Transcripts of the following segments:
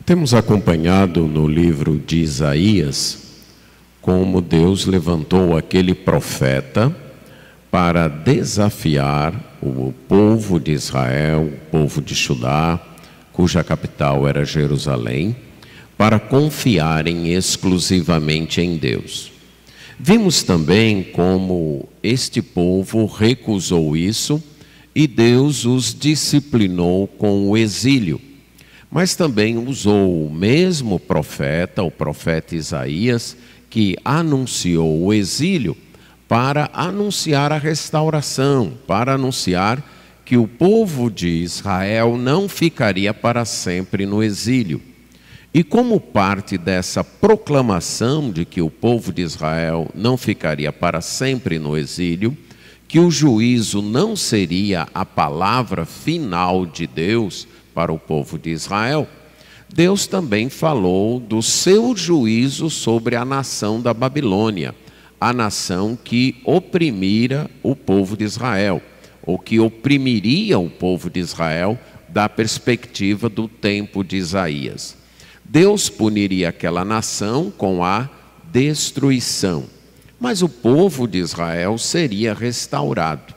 Temos acompanhado no livro de Isaías como Deus levantou aquele profeta para desafiar o povo de Israel, o povo de Judá, cuja capital era Jerusalém, para confiarem exclusivamente em Deus. Vimos também como este povo recusou isso e Deus os disciplinou com o exílio. Mas também usou o mesmo profeta, o profeta Isaías, que anunciou o exílio, para anunciar a restauração, para anunciar que o povo de Israel não ficaria para sempre no exílio. E como parte dessa proclamação de que o povo de Israel não ficaria para sempre no exílio, que o juízo não seria a palavra final de Deus para o povo de Israel, Deus também falou do seu juízo sobre a nação da Babilônia, a nação que oprimira o povo de Israel, ou que oprimiria o povo de Israel da perspectiva do tempo de Isaías. Deus puniria aquela nação com a destruição, mas o povo de Israel seria restaurado.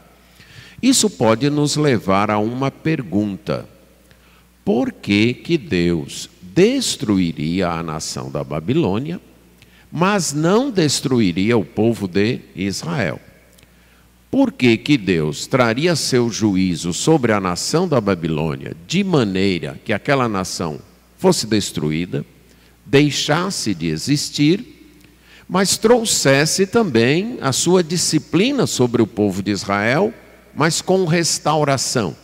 Isso pode nos levar a uma pergunta: por que que Deus destruiria a nação da Babilônia, mas não destruiria o povo de Israel? Por que que Deus traria seu juízo sobre a nação da Babilônia de maneira que aquela nação fosse destruída, deixasse de existir, mas trouxesse também a sua disciplina sobre o povo de Israel, mas com restauração,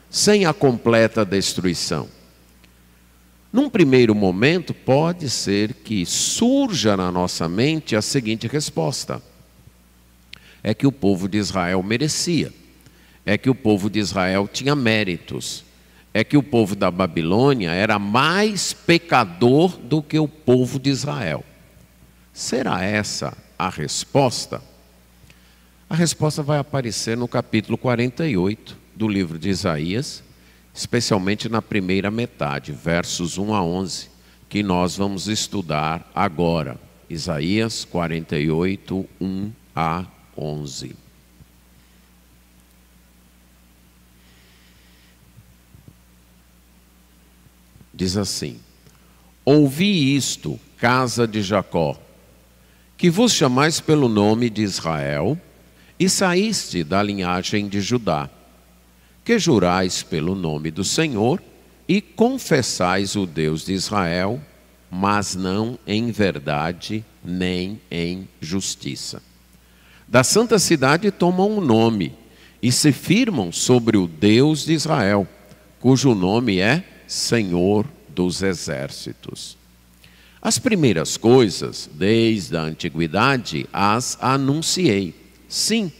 sem a completa destruição? Num primeiro momento, pode ser que surja na nossa mente a seguinte resposta: é que o povo de Israel merecia, é que o povo de Israel tinha méritos, é que o povo da Babilônia era mais pecador do que o povo de Israel. Será essa a resposta? A resposta vai aparecer no capítulo 48 do livro de Isaías, especialmente na primeira metade, versos 1 a 11, que nós vamos estudar agora. Isaías 48, 1 a 11. Diz assim: ouvi isto, casa de Jacó, que vos chamais pelo nome de Israel, e saíste da linhagem de Judá, que jurais pelo nome do Senhor, e confessais o Deus de Israel, mas não em verdade, nem em justiça. Da santa cidade tomam um nome, e se firmam sobre o Deus de Israel, cujo nome é Senhor dos Exércitos. As primeiras coisas, desde a antiguidade, as anunciei. Sim,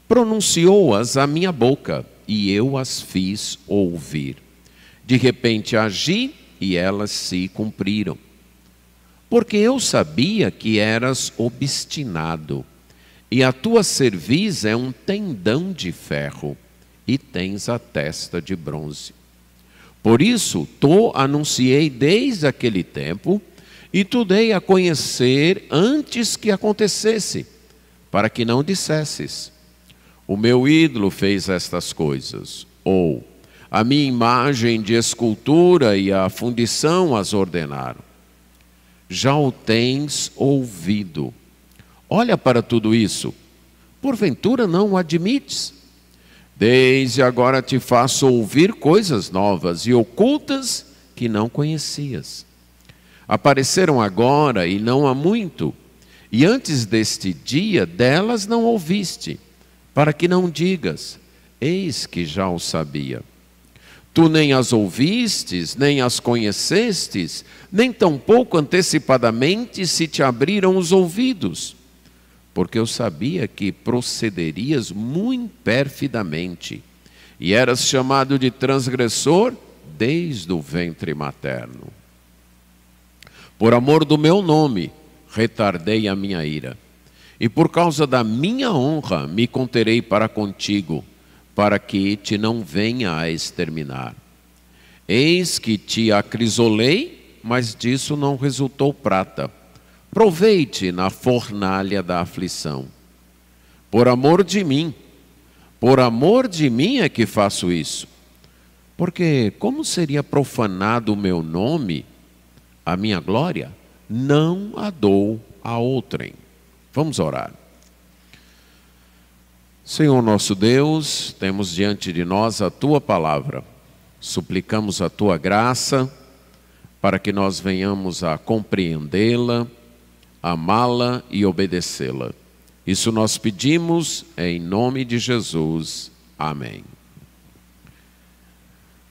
pronunciou-as a minha boca, e eu as fiz ouvir. De repente agi, e elas se cumpriram. Porque eu sabia que eras obstinado, e a tua cerviz é um tendão de ferro, e tens a testa de bronze. Por isso, anunciei desde aquele tempo, e tu dei a conhecer antes que acontecesse, para que não dissesses: o meu ídolo fez estas coisas, ou a minha imagem de escultura e a fundição as ordenaram. Já o tens ouvido. Olha para tudo isso. Porventura não o admites? Desde agora te faço ouvir coisas novas e ocultas que não conhecias. Apareceram agora e não há muito, e antes deste dia delas não ouviste, para que não digas: eis que já o sabia. Tu nem as ouvistes, nem as conhecestes, nem tampouco antecipadamente se te abriram os ouvidos, porque eu sabia que procederias muito perfidamente, e eras chamado de transgressor desde o ventre materno. Por amor do meu nome, retardei a minha ira, e por causa da minha honra me conterei para contigo, para que te não venha a exterminar. Eis que te acrisolei mas disso não resultou prata. Proveite na fornalha da aflição. Por amor de mim é que faço isso. Porque como seria profanado o meu nome, a minha glória? Não a dou a outrem. Vamos orar. Senhor nosso Deus, temos diante de nós a Tua palavra. Suplicamos a Tua graça para que nós venhamos a compreendê-la, amá-la e obedecê-la. Isso nós pedimos em nome de Jesus. Amém.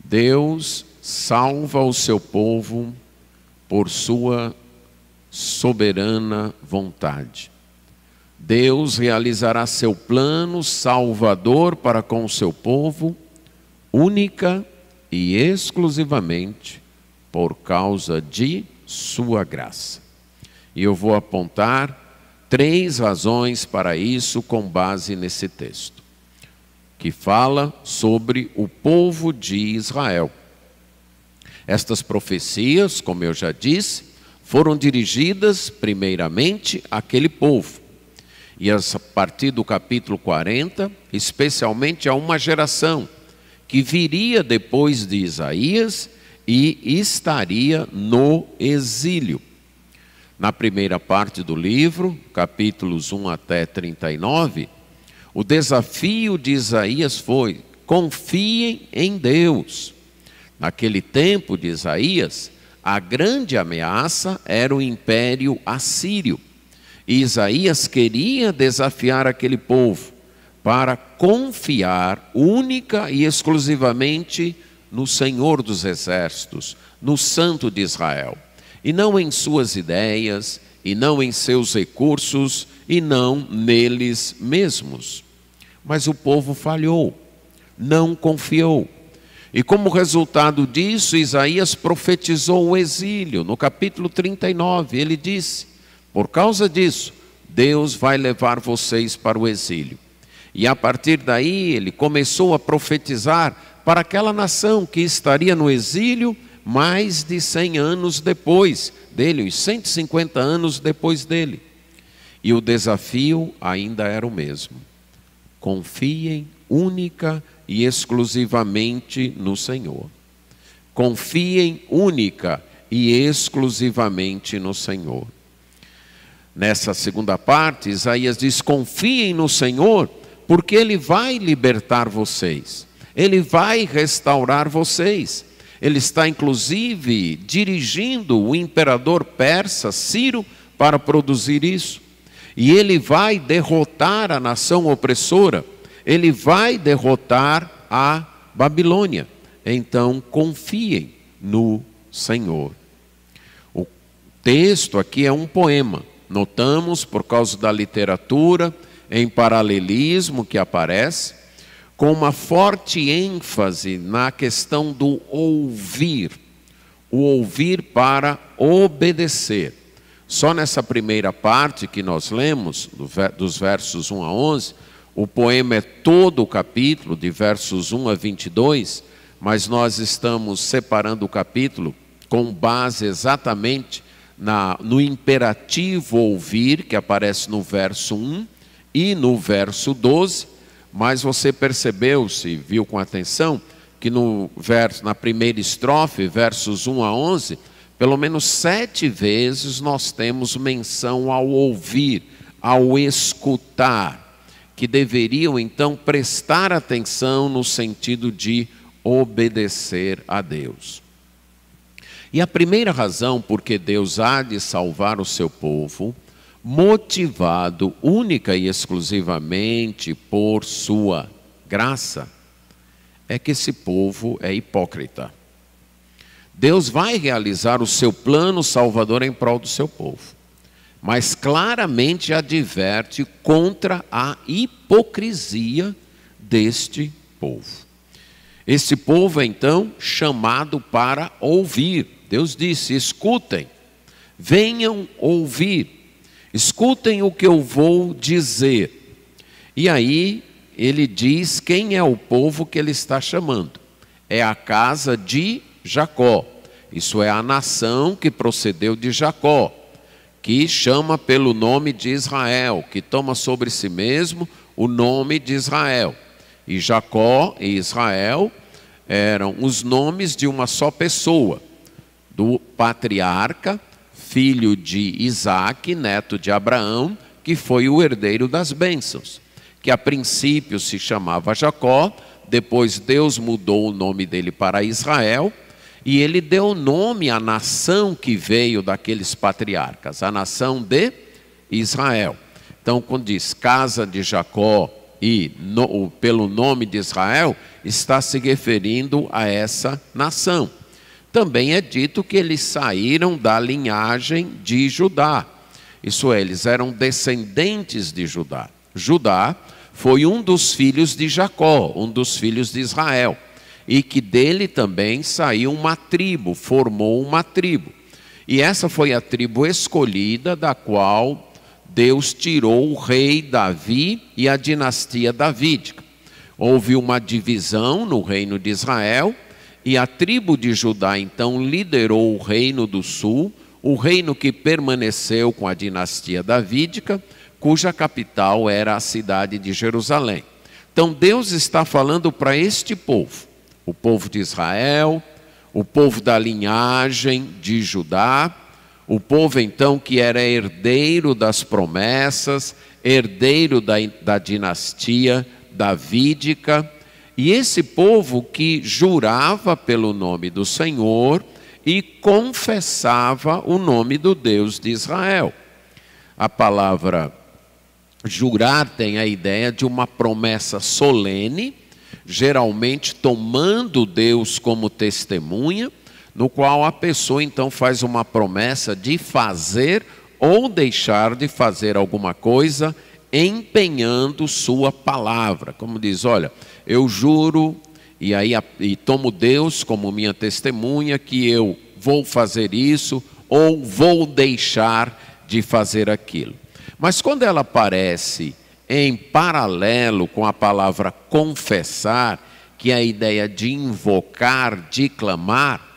Deus salva o seu povo por sua soberana vontade. Deus realizará seu plano salvador para com o seu povo, única e exclusivamente por causa de sua graça. E eu vou apontar 3 razões para isso com base nesse texto, que fala sobre o povo de Israel. Estas profecias, como eu já disse, foram dirigidas primeiramente àquele povo. E a partir do capítulo 40, especialmente a uma geração que viria depois de Isaías e estaria no exílio. Na primeira parte do livro, capítulos 1 até 39, o desafio de Isaías foi: confiem em Deus. Naquele tempo de Isaías, a grande ameaça era o império assírio. E Isaías queria desafiar aquele povo para confiar única e exclusivamente no Senhor dos Exércitos, no Santo de Israel. E não em suas ideias, e não em seus recursos, e não neles mesmos. Mas o povo falhou, não confiou. E como resultado disso, Isaías profetizou o exílio. No capítulo 39, ele disse: por causa disso, Deus vai levar vocês para o exílio. E a partir daí, ele começou a profetizar para aquela nação que estaria no exílio mais de 100 anos depois dele, uns 150 anos depois dele. E o desafio ainda era o mesmo: confiem única e exclusivamente no Senhor. Confiem única e exclusivamente no Senhor. Nessa segunda parte, Isaías diz: confiem no Senhor, porque Ele vai libertar vocês. Ele vai restaurar vocês. Ele está inclusive dirigindo o imperador persa, Ciro, para produzir isso. E ele vai derrotar a nação opressora. Ele vai derrotar a Babilônia. Então confiem no Senhor. O texto aqui é um poema. Notamos, por causa da literatura, em paralelismo que aparece, com uma forte ênfase na questão do ouvir. O ouvir para obedecer. Só nessa primeira parte que nós lemos, dos versos 1 a 11, o poema é todo o capítulo, de versos 1 a 22, mas nós estamos separando o capítulo com base exatamente no imperativo ouvir, que aparece no verso 1 e no verso 12, mas você percebeu, se viu com atenção, que na primeira estrofe, versos 1 a 11, pelo menos 7 vezes nós temos menção ao ouvir, ao escutar, que deveriam então prestar atenção no sentido de obedecer a Deus. E a primeira razão por que Deus há de salvar o seu povo, motivado única e exclusivamente por sua graça, é que esse povo é hipócrita. Deus vai realizar o seu plano salvador em prol do seu povo, mas claramente adverte contra a hipocrisia deste povo. Esse povo é então chamado para ouvir. Deus disse: escutem, venham ouvir. Escutem o que eu vou dizer. E aí ele diz quem é o povo que ele está chamando. É a casa de Jacó, Isso é a nação que procedeu de Jacó, que chama pelo nome de Israel, que toma sobre si mesmo o nome de Israel. E Jacó e Israel eram os nomes de uma só pessoa, do patriarca, filho de Isaque, neto de Abraão, que foi o herdeiro das bênçãos, que a princípio se chamava Jacó, depois Deus mudou o nome dele para Israel, e ele deu nome à nação que veio daqueles patriarcas, a nação de Israel. Então, quando diz casa de Jacó e pelo nome de Israel, está se referindo a essa nação. Também é dito que eles saíram da linhagem de Judá. Isso é, eles eram descendentes de Judá. Judá foi um dos filhos de Jacó, um dos filhos de Israel. E que dele também saiu uma tribo, formou uma tribo. E essa foi a tribo escolhida, da qual Deus tirou o rei Davi e a dinastia davídica. Houve uma divisão no reino de Israel, e a tribo de Judá então liderou o reino do sul, o reino que permaneceu com a dinastia davídica, cuja capital era a cidade de Jerusalém. Então Deus está falando para este povo, o povo de Israel, o povo da linhagem de Judá, o povo então que era herdeiro das promessas, herdeiro da dinastia davídica, e esse povo que jurava pelo nome do Senhor e confessava o nome do Deus de Israel. A palavra jurar tem a ideia de uma promessa solene, geralmente tomando Deus como testemunha, no qual a pessoa então faz uma promessa de fazer ou deixar de fazer alguma coisa, empenhando sua palavra. Como diz, olha, eu juro e tomo Deus como minha testemunha que eu vou fazer isso ou vou deixar de fazer aquilo. Mas quando ela aparece em paralelo com a palavra confessar, que é a ideia de invocar, de clamar,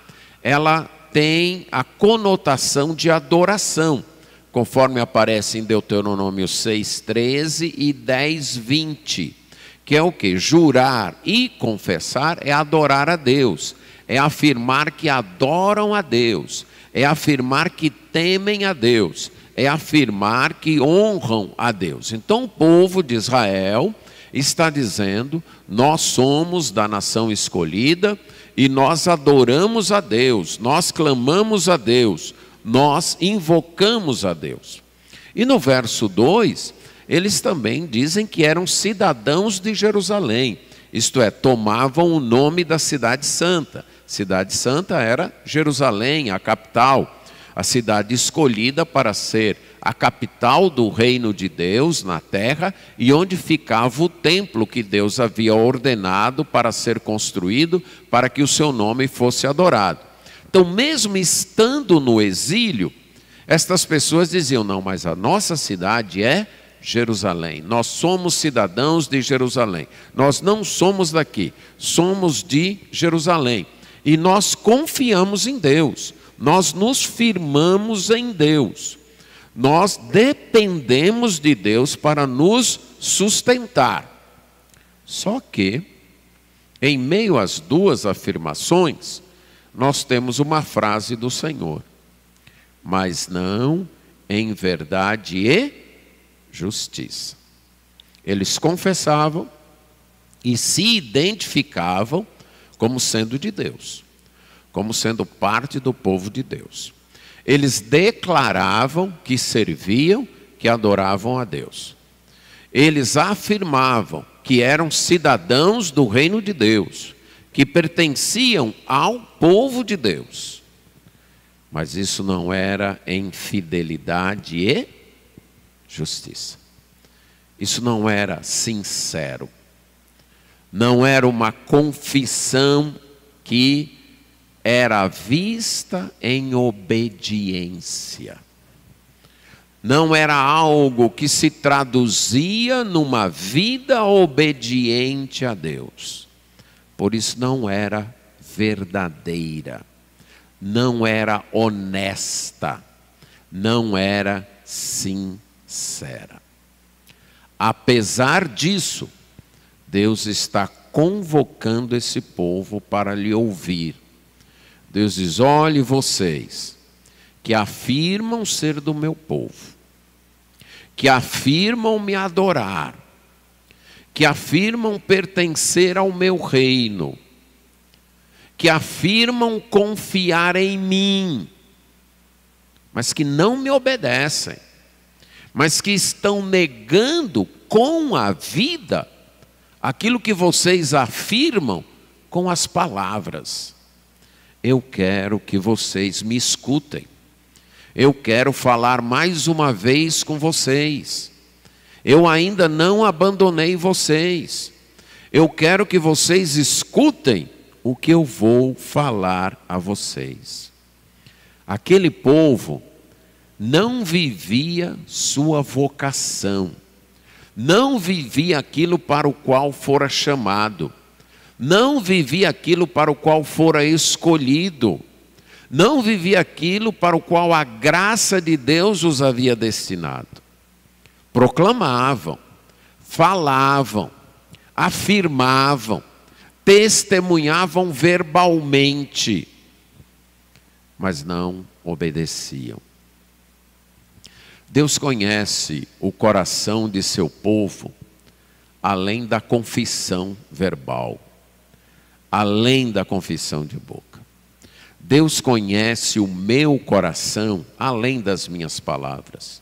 ela tem a conotação de adoração, conforme aparece em Deuteronômio 6:13 e 10:20, que é o que? Jurar e confessar é adorar a Deus, é afirmar que adoram a Deus, é afirmar que temem a Deus, é afirmar que honram a Deus. Então o povo de Israel está dizendo, nós somos da nação escolhida e nós adoramos a Deus, nós clamamos a Deus, nós invocamos a Deus. E no verso 2, eles também dizem que eram cidadãos de Jerusalém, isto é, tomavam o nome da cidade santa. Cidade santa era Jerusalém, a capital, a cidade escolhida para ser a capital do reino de Deus na terra e onde ficava o templo que Deus havia ordenado para ser construído para que o seu nome fosse adorado. Então, mesmo estando no exílio, estas pessoas diziam, não, mas a nossa cidade é Jerusalém, nós somos cidadãos de Jerusalém, nós não somos daqui, somos de Jerusalém e nós confiamos em Deus, nós nos firmamos em Deus, nós dependemos de Deus para nos sustentar. Só que, em meio às duas afirmações, nós temos uma frase do Senhor, mas não em verdade e justiça. Eles confessavam e se identificavam como sendo de Deus, como sendo parte do povo de Deus. Eles declaravam que serviam, que adoravam a Deus. Eles afirmavam que eram cidadãos do reino de Deus, que pertenciam ao povo de Deus. Mas isso não era em fidelidade e justiça. Isso não era sincero. Não era uma confissão que era vista em obediência. Não era algo que se traduzia numa vida obediente a Deus. Por isso não era verdadeira. não era honesta, não era sincera. Apesar disso, Deus está convocando esse povo para lhe ouvir. Deus diz: olhe vocês, que afirmam ser do meu povo, que afirmam me adorar, que afirmam pertencer ao meu reino, que afirmam confiar em mim, mas que não me obedecem, mas que estão negando com a vida aquilo que vocês afirmam com as palavras. Eu quero que vocês me escutem. Eu quero falar mais uma vez com vocês. Eu ainda não abandonei vocês. Eu quero que vocês escutem o que eu vou falar a vocês. Aquele povo não vivia sua vocação, não vivia aquilo para o qual fora chamado, não vivia aquilo para o qual fora escolhido, não vivia aquilo para o qual a graça de Deus os havia destinado. Proclamavam, falavam, afirmavam, testemunhavam verbalmente, mas não obedeciam. Deus conhece o coração de seu povo além da confissão verbal, além da confissão de boca. Deus conhece o meu coração além das minhas palavras.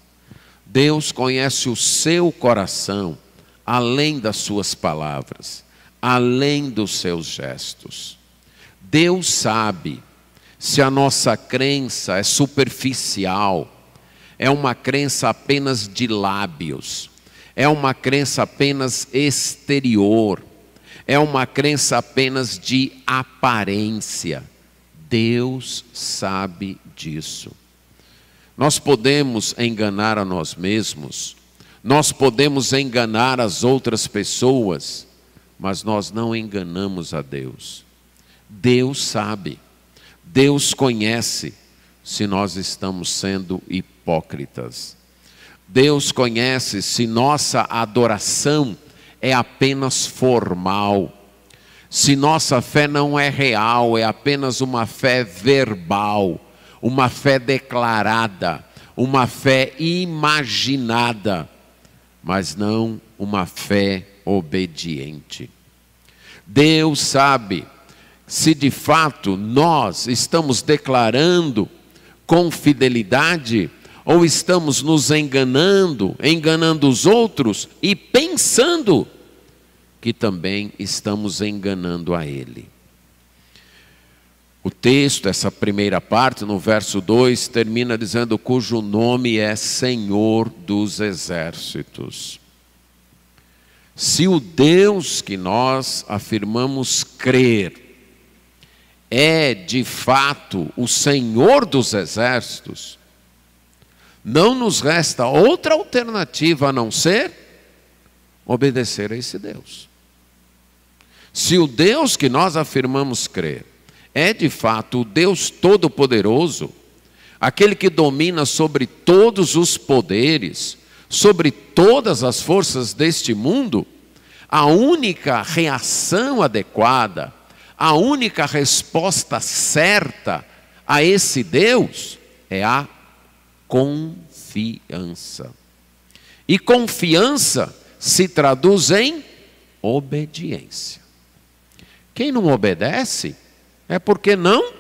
Deus conhece o seu coração além das suas palavras, além dos seus gestos. Deus sabe se a nossa crença é superficial, é uma crença apenas de lábios, é uma crença apenas exterior, é uma crença apenas de aparência. Deus sabe disso. Nós podemos enganar a nós mesmos, nós podemos enganar as outras pessoas, mas nós não enganamos a Deus. Deus sabe, Deus conhece se nós estamos sendo hipócritas. Deus conhece se nossa adoração é apenas formal, se nossa fé não é real, é apenas uma fé verbal, uma fé declarada, uma fé imaginada, mas não uma fé obediente. Deus sabe se de fato nós estamos declarando com fidelidade ou estamos nos enganando, enganando os outros e pensando que também estamos enganando a Ele. O texto, essa primeira parte, no verso 2, termina dizendo: cujo nome é Senhor dos Exércitos. Se o Deus que nós afirmamos crer é de fato o Senhor dos Exércitos, não nos resta outra alternativa a não ser obedecer a esse Deus. Se o Deus que nós afirmamos crer é de fato o Deus Todo-Poderoso, aquele que domina sobre todos os poderes, sobre todas as forças deste mundo, a única reação adequada, a única resposta certa a esse Deus é a confiança. E confiança se traduz em obediência. Quem não obedece é porque não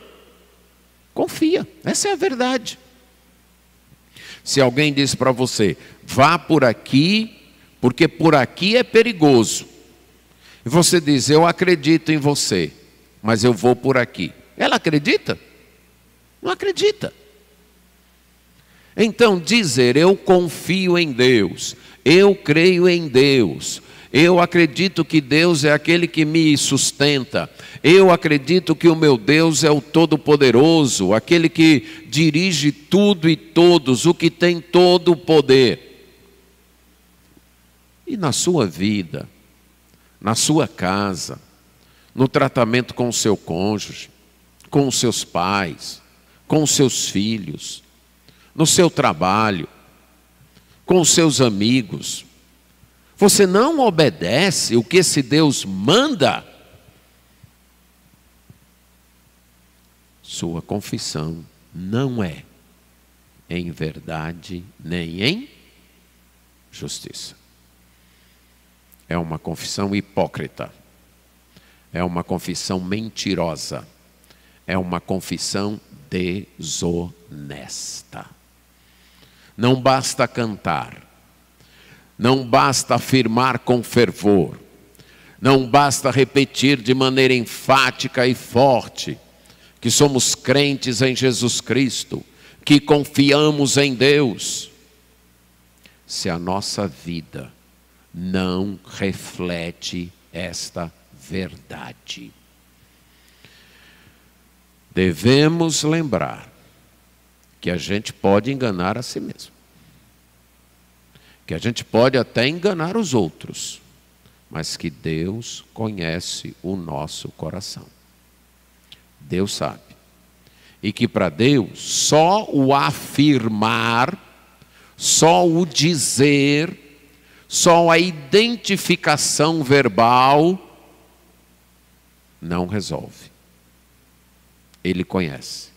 confia. Essa é a verdade. Se alguém diz para você: vá por aqui, porque por aqui é perigoso, e você diz: eu acredito em você, mas eu vou por aqui. Ela acredita? Não acredita. Então dizer: eu confio em Deus, eu creio em Deus, eu acredito que Deus é aquele que me sustenta, eu acredito que o meu Deus é o Todo-Poderoso, aquele que dirige tudo e todos, o que tem todo o poder. E na sua vida, na sua casa, no tratamento com o seu cônjuge, com os seus pais, com os seus filhos, no seu trabalho, com os seus amigos. Você não obedece o que esse Deus manda, sua confissão não é em verdade nem em justiça. É uma confissão hipócrita. É uma confissão mentirosa. É uma confissão desonesta. Não basta cantar. Não basta afirmar com fervor. Não basta repetir de maneira enfática e forte que somos crentes em Jesus Cristo, que confiamos em Deus, se a nossa vida não reflete esta verdade. Devemos lembrar que a gente pode enganar a si mesmo, que a gente pode até enganar os outros, mas que Deus conhece o nosso coração. Deus sabe. E que para Deus, só o afirmar, só o dizer, só a identificação verbal não resolve. Ele conhece.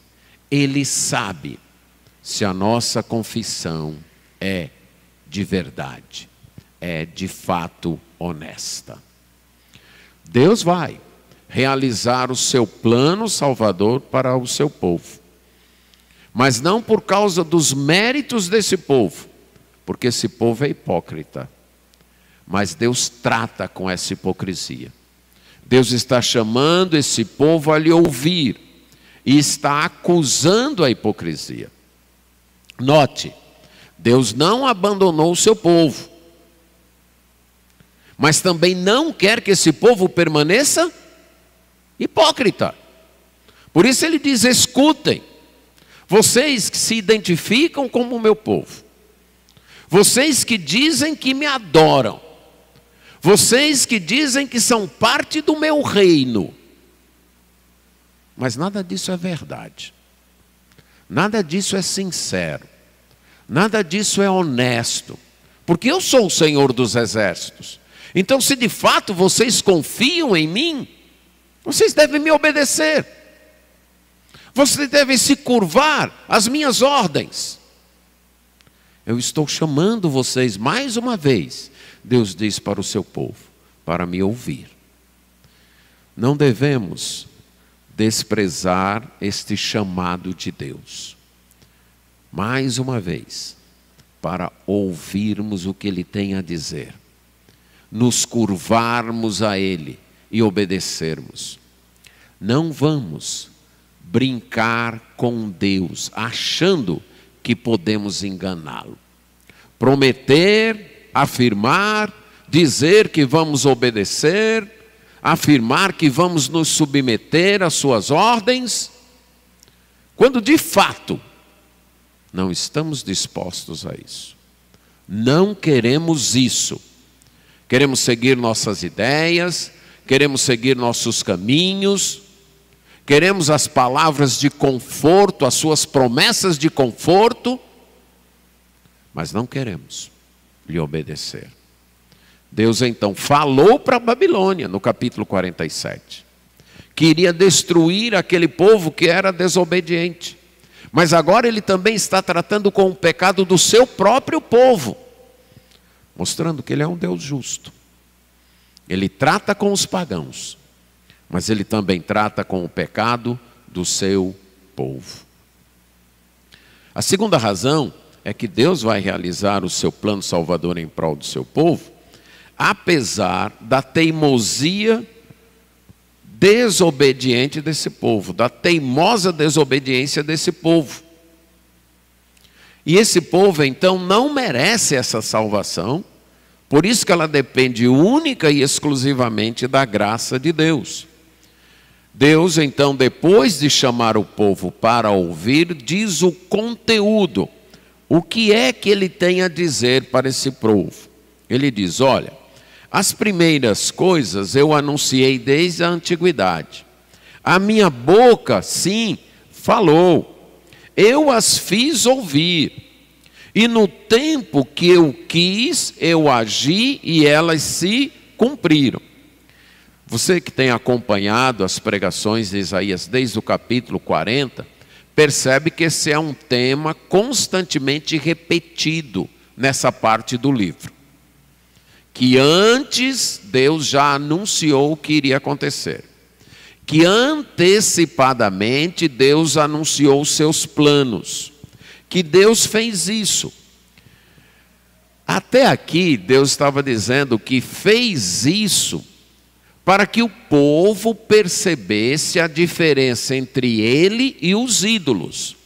Ele sabe se a nossa confissão é de verdade, é de fato honesta. Deus vai realizar o seu plano salvador para o seu povo. Mas não por causa dos méritos desse povo, porque esse povo é hipócrita. Mas Deus trata com essa hipocrisia. Deus está chamando esse povo a lhe ouvir e está acusando a hipocrisia. Note, Deus não abandonou o seu povo, mas também não quer que esse povo permaneça hipócrita. Por isso ele diz: escutem, vocês que se identificam como o meu povo, vocês que dizem que me adoram, vocês que dizem que são parte do meu reino, mas nada disso é verdade, nada disso é sincero, nada disso é honesto, porque eu sou o Senhor dos exércitos. Então, se de fato vocês confiam em mim, vocês devem me obedecer. Vocês devem se curvar às minhas ordens. Eu estou chamando vocês mais uma vez, Deus diz para o seu povo, para me ouvir. Não devemos desprezar este chamado de Deus. Mais uma vez, para ouvirmos o que Ele tem a dizer, nos curvarmos a Ele e obedecermos. Não vamos brincar com Deus, achando que podemos enganá-lo. Prometer, afirmar, dizer que vamos obedecer, afirmar que vamos nos submeter às suas ordens, quando de fato não estamos dispostos a isso. Não queremos isso. Queremos seguir nossas ideias, queremos seguir nossos caminhos, queremos as palavras de conforto, as suas promessas de conforto, mas não queremos lhe obedecer. Deus então falou para a Babilônia, no capítulo 47, que iria destruir aquele povo que era desobediente. Mas agora Ele também está tratando com o pecado do seu próprio povo, mostrando que Ele é um Deus justo. Ele trata com os pagãos, mas Ele também trata com o pecado do seu povo. A segunda razão é que Deus vai realizar o seu plano salvador em prol do seu povo, apesar da teimosia desobediente desse povo, da teimosa desobediência desse povo. E esse povo então não merece essa salvação, por isso que ela depende única e exclusivamente da graça de Deus. Deus então, depois de chamar o povo para ouvir, diz o conteúdo, o que é que Ele tem a dizer para esse povo. Ele diz: olha, as primeiras coisas eu anunciei desde a antiguidade. A minha boca, sim, falou. eu as fiz ouvir, e no tempo que eu quis, eu agi e elas se cumpriram. Você que tem acompanhado as pregações de Isaías desde o capítulo 40, percebe que esse é um tema constantemente repetido nessa parte do livro. Que antes Deus já anunciou o que iria acontecer. Que antecipadamente Deus anunciou os seus planos. Que Deus fez isso. Até aqui Deus estava dizendo que fez isso para que o povo percebesse a diferença entre ele e os ídolos.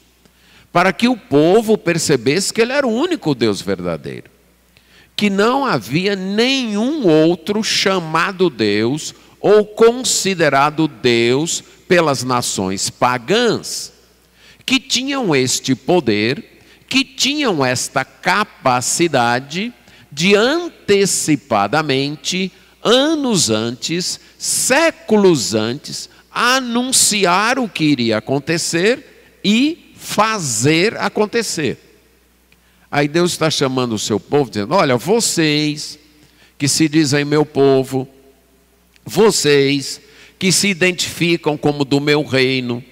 Para que o povo percebesse que ele era o único Deus verdadeiro. Que não havia nenhum outro chamado Deus ou considerado Deus pelas nações pagãs, que tinham este poder, que tinham esta capacidade de antecipadamente, anos antes, séculos antes, anunciar o que iria acontecer e fazer acontecer. Aí Deus está chamando o seu povo, dizendo, olha, vocês que se dizem meu povo, vocês que se identificam como do meu reino,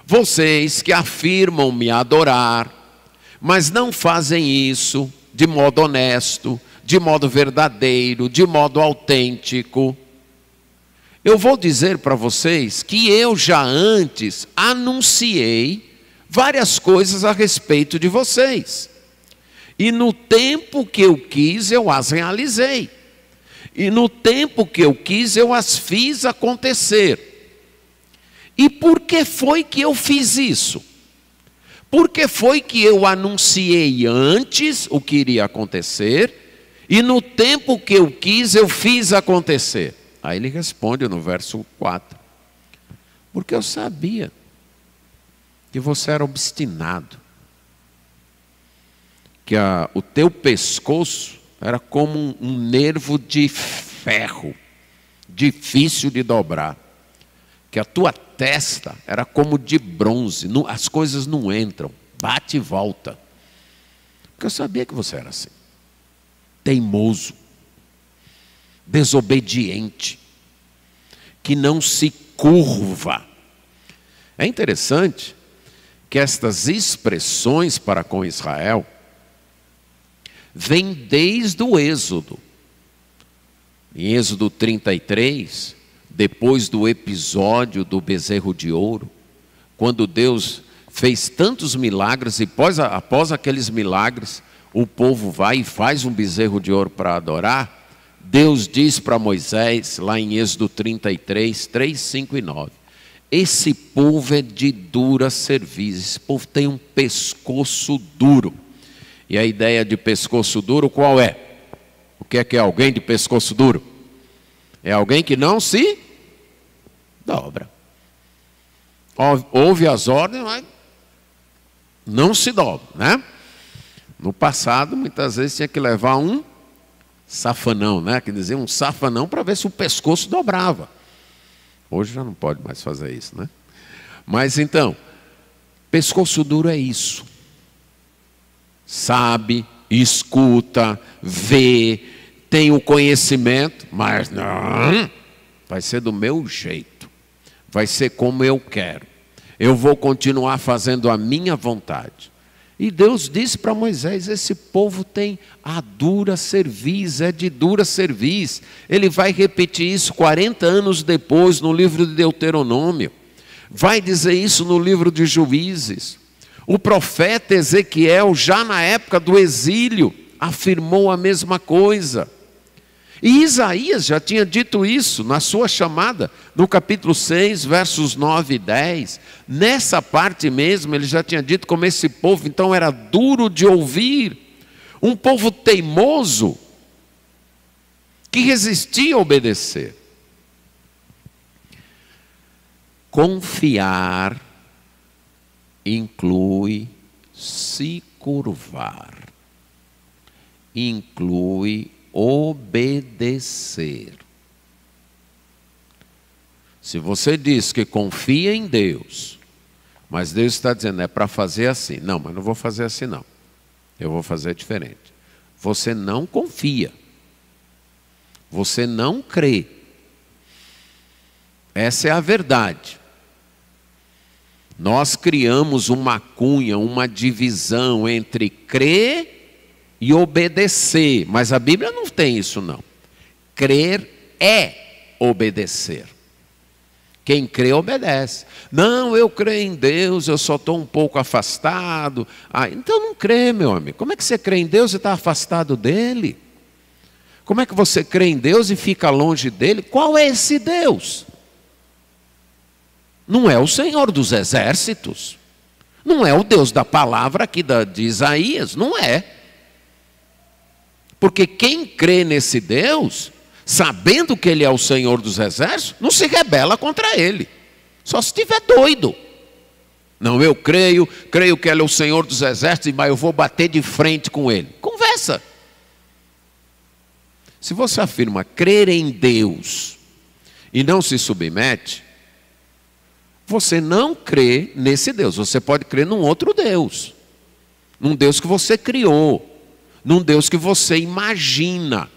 vocês que afirmam me adorar, mas não fazem isso de modo honesto, de modo verdadeiro, de modo autêntico. Eu vou dizer para vocês que eu já antes anunciei várias coisas a respeito de vocês. E no tempo que eu quis, eu as realizei. E no tempo que eu quis, eu as fiz acontecer. E por que foi que eu fiz isso? Por que foi que eu anunciei antes o que iria acontecer? E no tempo que eu quis, eu fiz acontecer. Aí ele responde no verso 4. Porque eu sabia que você era obstinado. Que o teu pescoço era como um nervo de ferro, difícil de dobrar. Que a tua testa era como de bronze, as coisas não entram, bate e volta. Porque eu sabia que você era assim. Teimoso, desobediente, que não se curva. É interessante que estas expressões para com Israel vêm desde o Êxodo. Em Êxodo 33, depois do episódio do bezerro de ouro, quando Deus fez tantos milagres e após aqueles milagres, o povo vai e faz um bezerro de ouro para adorar, Deus diz para Moisés, lá em Êxodo 33, 3, 5 e 9, esse povo é de dura cerviz, esse povo tem um pescoço duro. E a ideia de pescoço duro qual é? O que é alguém de pescoço duro? É alguém que não se dobra. Ouve as ordens, mas não se dobra, né? No passado, muitas vezes tinha que levar um safanão, né? Que dizia um safanão para ver se o pescoço dobrava. Hoje já não pode mais fazer isso, né? Mas então, pescoço duro é isso. Sabe, escuta, vê, tem o conhecimento, mas não, vai ser do meu jeito. Vai ser como eu quero. Eu vou continuar fazendo a minha vontade. E Deus disse para Moisés, esse povo tem a dura cerviz, é de dura cerviz. Ele vai repetir isso 40 anos depois no livro de Deuteronômio. Vai dizer isso no livro de Juízes. O profeta Ezequiel, já na época do exílio, afirmou a mesma coisa. E Isaías já tinha dito isso na sua chamada, no capítulo 6, versos 9 e 10. Nessa parte mesmo, ele já tinha dito como esse povo, então, era duro de ouvir. Um povo teimoso, que resistia a obedecer. Confiar inclui se curvar. Inclui obedecer. Se você diz que confia em Deus, Mas Deus está dizendo, é para fazer assim. Não, mas não vou fazer assim não. Eu vou fazer diferente. Você não confia. Você não crê. Essa é a verdade. Nós criamos uma cunha, uma divisão entre crer e obedecer. Mas a Bíblia não tem isso não. Crer é obedecer. Quem crê, obedece. Não, eu creio em Deus, eu só estou um pouco afastado. Então não crê, meu amigo. Como é que você crê em Deus e está afastado dele? Como é que você crê em Deus e fica longe dele? Qual é esse Deus? Não é o Senhor dos Exércitos. Não é o Deus da palavra aqui de Isaías. Não é. Porque quem crê nesse Deus, sabendo que Ele é o Senhor dos Exércitos, não se rebela contra Ele. Só se estiver doido. Não, eu creio que Ele é o Senhor dos Exércitos, mas eu vou bater de frente com Ele. Conversa. Se você afirma crer em Deus e não se submete, você não crê nesse Deus. Você pode crer num outro Deus. Num Deus que você criou. Num Deus que você imagina.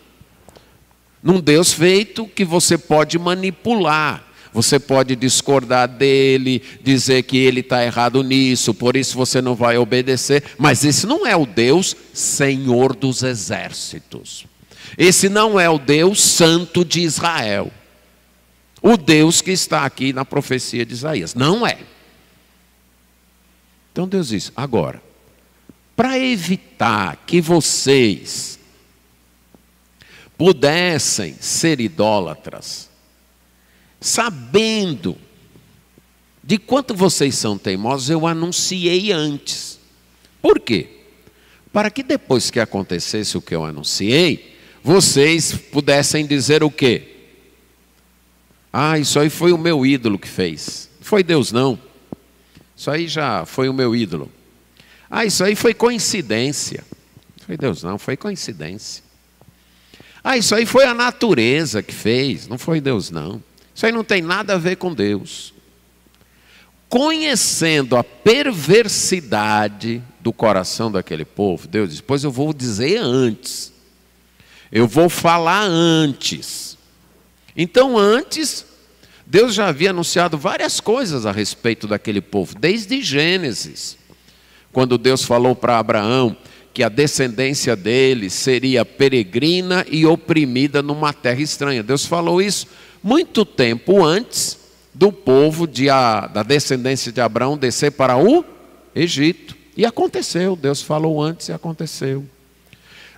Num Deus feito que você pode manipular. Você pode discordar dele, dizer que ele está errado nisso, por isso você não vai obedecer. Mas esse não é o Deus Senhor dos Exércitos. Esse não é o Deus Santo de Israel. O Deus que está aqui na profecia de Isaías. Não é. Então Deus diz, agora, para evitar que vocês pudessem ser idólatras, sabendo de quanto vocês são teimosos, eu anunciei antes. Por quê? Para que depois que acontecesse o que eu anunciei, vocês pudessem dizer o quê? Isso aí foi o meu ídolo que fez. Não foi Deus não. Isso aí já foi o meu ídolo. Isso aí foi coincidência. Não foi Deus não, foi coincidência. Isso aí foi a natureza que fez. Não foi Deus não. Isso aí não tem nada a ver com Deus. Conhecendo a perversidade do coração daquele povo, Deus diz, pois eu vou dizer antes. Eu vou falar antes. Então antes, Deus já havia anunciado várias coisas a respeito daquele povo, desde Gênesis. Quando Deus falou para Abraão que a descendência dele seria peregrina e oprimida numa terra estranha. Deus falou isso muito tempo antes do povo da descendência de Abraão descer para o Egito. E aconteceu, Deus falou antes e aconteceu.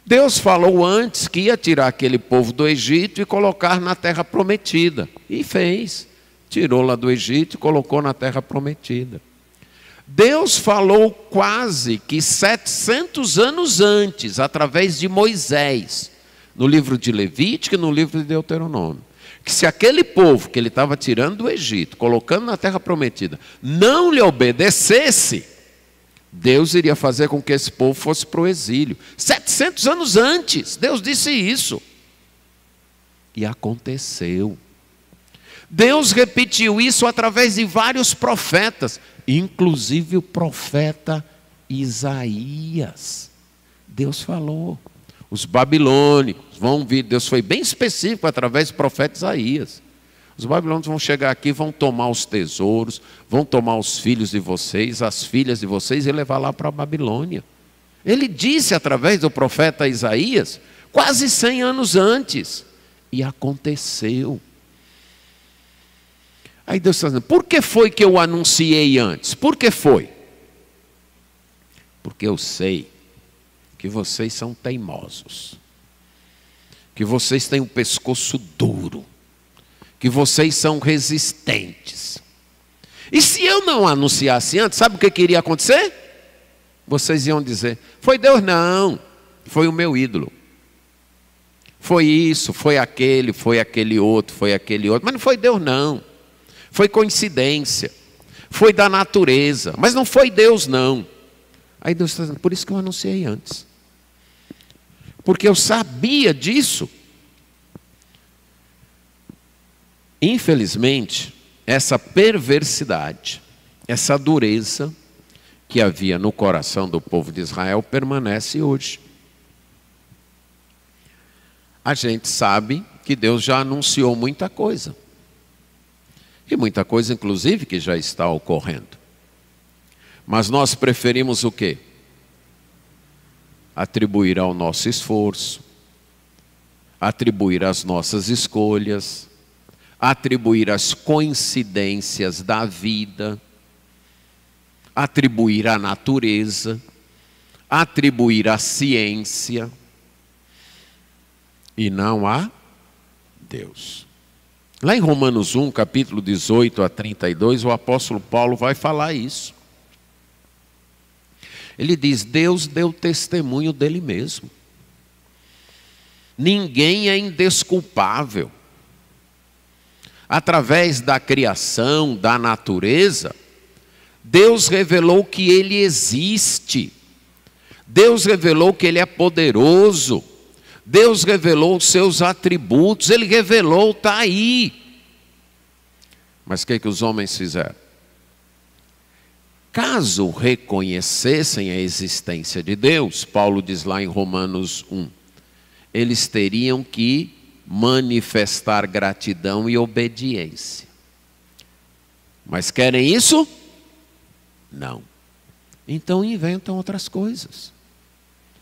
Deus falou antes que ia tirar aquele povo do Egito e colocar na terra prometida. E fez. Tirou lá do Egito e colocou na terra prometida. Deus falou quase que 700 anos antes, através de Moisés, no livro de Levítico e no livro de Deuteronômio, que se aquele povo que ele estava tirando do Egito, colocando na terra prometida, não lhe obedecesse, Deus iria fazer com que esse povo fosse para o exílio. 700 anos antes, Deus disse isso. E aconteceu. Deus repetiu isso através de vários profetas, inclusive o profeta Isaías. Deus falou. Os babilônicos vão vir, Deus foi bem específico através do profeta Isaías. Os babilônicos vão chegar aqui, vão tomar os tesouros, vão tomar os filhos de vocês, as filhas de vocês e levar lá para a Babilônia. Ele disse através do profeta Isaías, quase 100 anos antes. E aconteceu. Aí Deus está dizendo, por que foi que eu anunciei antes? Por que foi? Porque eu sei que vocês são teimosos. Que vocês têm um pescoço duro. Que vocês são resistentes. E se eu não anunciasse antes, sabe o que iria acontecer? Vocês iam dizer, foi Deus não, foi o meu ídolo. Foi isso, foi aquele outro, mas não foi Deus não. Foi coincidência, foi da natureza, mas não foi Deus não. Aí Deus está dizendo, por isso que eu anunciei antes. Porque eu sabia disso. Infelizmente, essa perversidade, essa dureza que havia no coração do povo de Israel permanece hoje. A gente sabe que Deus já anunciou muita coisa. E muita coisa, inclusive, que já está ocorrendo. Mas nós preferimos o quê? Atribuir ao nosso esforço, atribuir às nossas escolhas, atribuir às coincidências da vida, atribuir à natureza, atribuir à ciência, e não a Deus. Lá em Romanos 1, capítulo 18 a 32, o apóstolo Paulo vai falar isso. Ele diz: Deus deu testemunho dele mesmo. Ninguém é indesculpável. Através da criação, da natureza, Deus revelou que Ele existe. Deus revelou que Ele é poderoso. Deus revelou os seus atributos. Ele revelou, está aí. Mas o que os homens fizeram? Caso reconhecessem a existência de Deus, Paulo diz lá em Romanos 1, eles teriam que manifestar gratidão e obediência. Mas querem isso? Não. Então inventam outras coisas.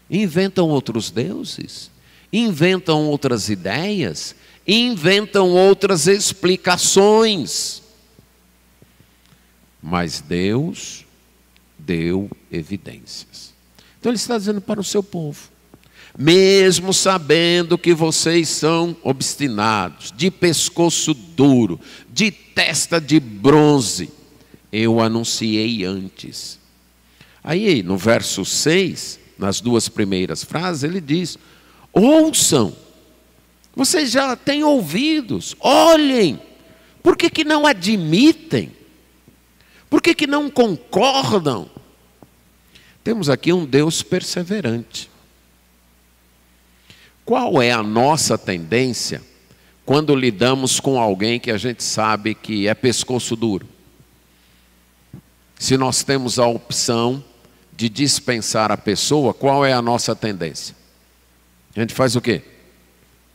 Inventam outros deuses. Inventam outras ideias. Inventam outras explicações. Mas Deus deu evidências. Então ele está dizendo para o seu povo: mesmo sabendo que vocês são obstinados, de pescoço duro, de testa de bronze, eu anunciei antes. Aí no verso 6, nas duas primeiras frases, ele diz: ouçam, vocês já têm ouvidos, olhem, por que não admitem? Por que não concordam? Temos aqui um Deus perseverante. Qual é a nossa tendência quando lidamos com alguém que a gente sabe que é pescoço duro? Se nós temos a opção de dispensar a pessoa, qual é a nossa tendência? A gente faz o quê?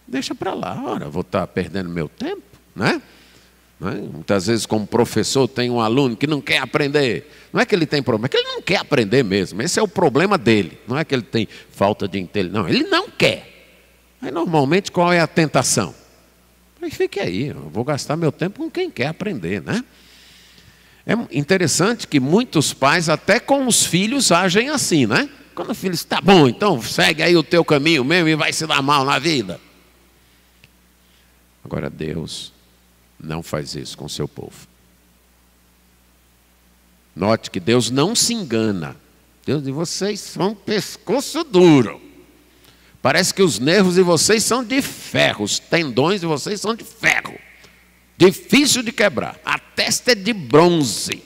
Deixa para lá, ora, vou estar perdendo meu tempo, né? Muitas vezes, como professor, tem um aluno que não quer aprender. Não é que ele tem problema, é que ele não quer aprender mesmo. Esse é o problema dele. Não é que ele tem falta de inteligência. Não, ele não quer. Aí, normalmente, qual é a tentação? Aí fique aí, eu vou gastar meu tempo com quem quer aprender, né? É interessante que muitos pais, até com os filhos, agem assim, né? Quando o filho diz: tá bom, então segue aí o teu caminho mesmo e vai se dar mal na vida. Agora, Deus não faz isso com o seu povo. Note que Deus não se engana. Deus diz: vocês são pescoço duro. Parece que os nervos de vocês são de ferro, os tendões de vocês são de ferro. Difícil de quebrar. A testa é de bronze.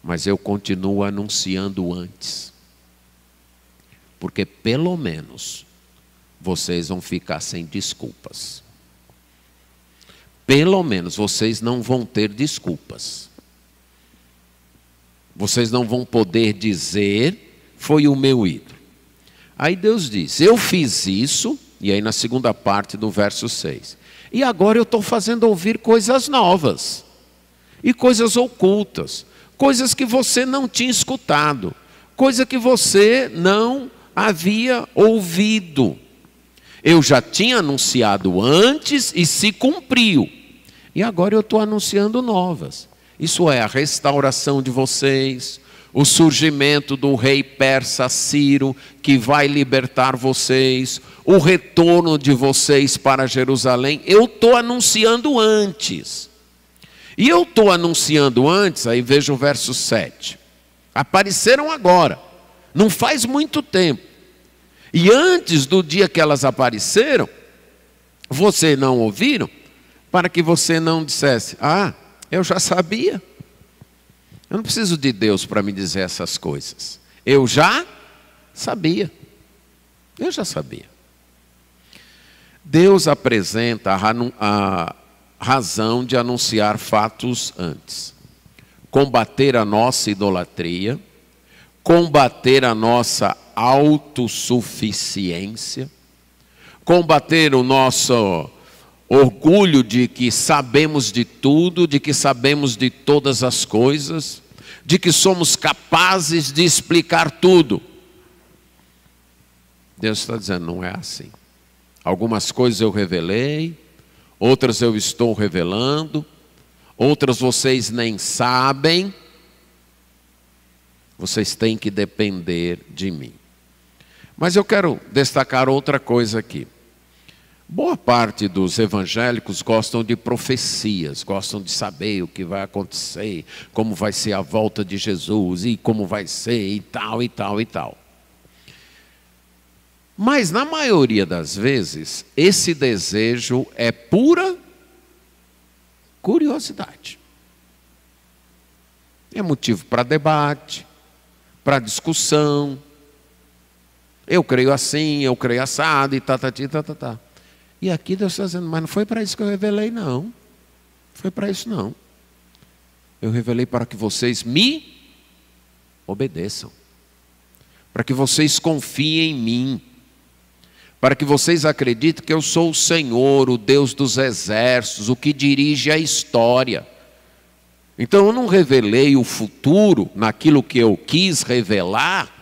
Mas eu continuo anunciando antes. Porque pelo menos vocês vão ficar sem desculpas. Pelo menos vocês não vão ter desculpas. Vocês não vão poder dizer: foi o meu ídolo. Aí Deus diz: eu fiz isso, e aí na segunda parte do verso 6. E agora eu estou fazendo ouvir coisas novas. E coisas ocultas. Coisas que você não tinha escutado. Coisa que você não havia ouvido. Eu já tinha anunciado antes e se cumpriu. E agora eu estou anunciando novas. Isso é a restauração de vocês, o surgimento do rei persa Ciro, que vai libertar vocês, o retorno de vocês para Jerusalém. Eu estou anunciando antes. E eu estou anunciando antes, aí veja o verso 7. Apareceram agora, não faz muito tempo. E antes do dia que elas apareceram, vocês não ouviram? Para que você não dissesse: ah, eu já sabia. Eu não preciso de Deus para me dizer essas coisas. Eu já sabia. Eu já sabia. Deus apresenta razão de anunciar fatos antes. Combater a nossa idolatria, combater a nossa autossuficiência, combater o nosso orgulho de que sabemos de tudo, de que sabemos de todas as coisas, de que somos capazes de explicar tudo. Deus está dizendo, não é assim. Algumas coisas eu revelei, outras eu estou revelando, outras vocês nem sabem. Vocês têm que depender de mim. Mas eu quero destacar outra coisa aqui. Boa parte dos evangélicos gostam de profecias, gostam de saber o que vai acontecer, como vai ser a volta de Jesus, e como vai ser, e tal, e tal, e tal. Mas, na maioria das vezes, esse desejo é pura curiosidade. É motivo para debate, para discussão. Eu creio assim, eu creio assado, e tá. E aqui Deus está dizendo, mas não foi para isso que eu revelei, não. Não foi para isso, não. Eu revelei para que vocês me obedeçam. Para que vocês confiem em mim. Para que vocês acreditem que eu sou o Senhor, o Deus dos exércitos, o que dirige a história. Então eu não revelei o futuro naquilo que eu quis revelar,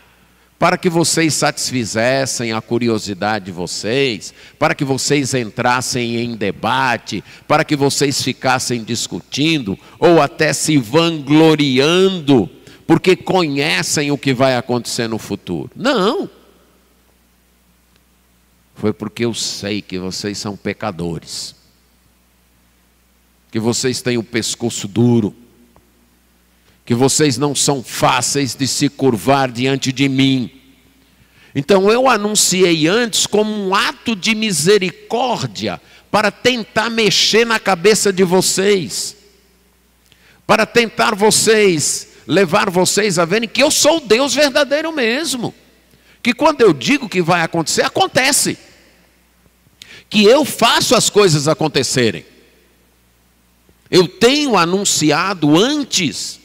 para que vocês satisfizessem a curiosidade de vocês, para que vocês entrassem em debate, para que vocês ficassem discutindo, ou até se vangloriando, porque conhecem o que vai acontecer no futuro. Não. Foi porque eu sei que vocês são pecadores, que vocês têm o pescoço duro, que vocês não são fáceis de se curvar diante de mim. Então eu anunciei antes como um ato de misericórdia para tentar mexer na cabeça de vocês, para tentar levar vocês a verem que eu sou o Deus verdadeiro mesmo, que quando eu digo que vai acontecer, acontece, que eu faço as coisas acontecerem. Eu tenho anunciado antes,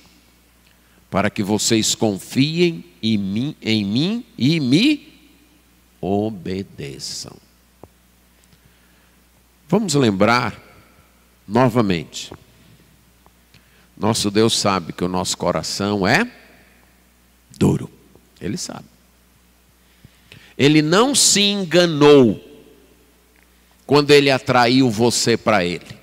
para que vocês confiem em mim e me obedeçam. Vamos lembrar novamente. Nosso Deus sabe que o nosso coração é duro. Ele sabe. Ele não se enganou quando ele atraiu você para ele.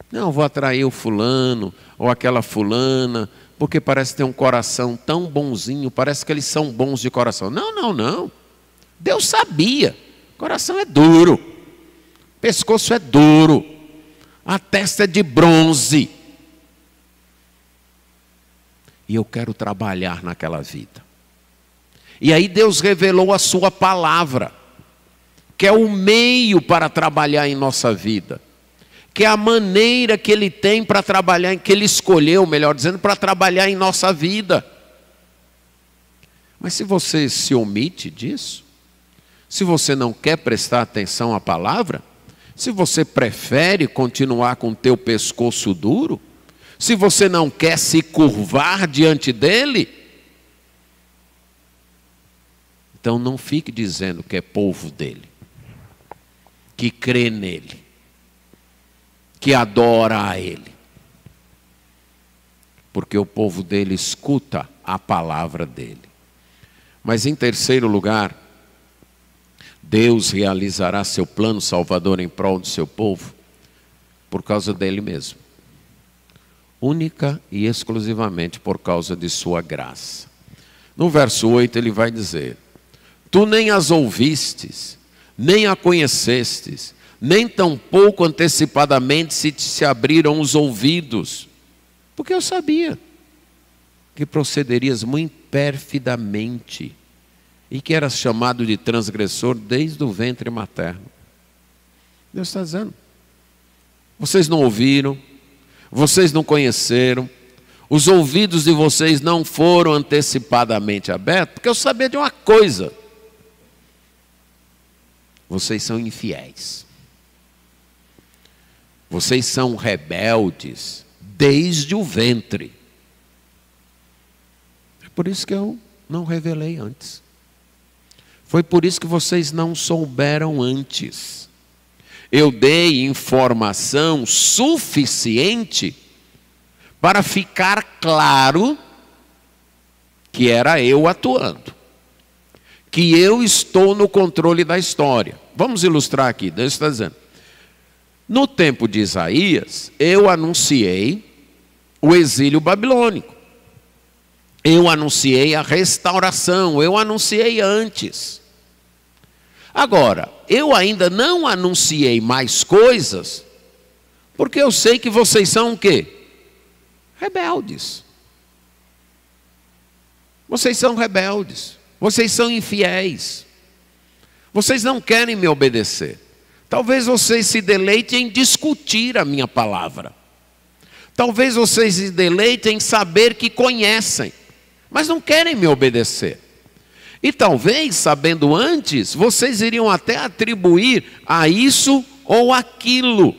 Não, vou atrair o fulano ou aquela fulana, porque parece ter um coração tão bonzinho, parece que eles são bons de coração. Não. Deus sabia. O coração é duro. O pescoço é duro. A testa é de bronze. E eu quero trabalhar naquela vida. E aí Deus revelou a sua palavra, que é o meio para trabalhar em nossa vida. Que é a maneira que Ele tem para trabalhar, que Ele escolheu, melhor dizendo, para trabalhar em nossa vida. Mas se você se omite disso, se você não quer prestar atenção à palavra, se você prefere continuar com o teu pescoço duro, se você não quer se curvar diante dEle, então não fique dizendo que é povo dEle, que crê nele, que adora a Ele. Porque o povo dele escuta a palavra dele. Mas em terceiro lugar, Deus realizará seu plano salvador em prol do seu povo por causa dele mesmo. Única e exclusivamente por causa de sua graça. No verso 8 ele vai dizer: tu nem as ouvistes, nem a conhecestes, nem tampouco antecipadamente se abriram os ouvidos, porque eu sabia que procederias muito perfidamente e que eras chamado de transgressor desde o ventre materno. Deus está dizendo, vocês não ouviram, vocês não conheceram, os ouvidos de vocês não foram antecipadamente abertos, porque eu sabia de uma coisa: vocês são infiéis. Vocês são rebeldes desde o ventre. É por isso que eu não revelei antes. Foi por isso que vocês não souberam antes. Eu dei informação suficiente para ficar claro que era eu atuando, que eu estou no controle da história. Vamos ilustrar aqui, Deus está dizendo. No tempo de Isaías, eu anunciei o exílio babilônico. Eu anunciei a restauração, eu anunciei antes. Agora, eu ainda não anunciei mais coisas, porque eu sei que vocês são o quê? Rebeldes. Vocês são rebeldes. Vocês são infiéis. Vocês não querem me obedecer. Talvez vocês se deleitem em discutir a minha palavra. Talvez vocês se deleitem em saber que conhecem, mas não querem me obedecer. E talvez, sabendo antes, vocês iriam até atribuir a isso ou aquilo.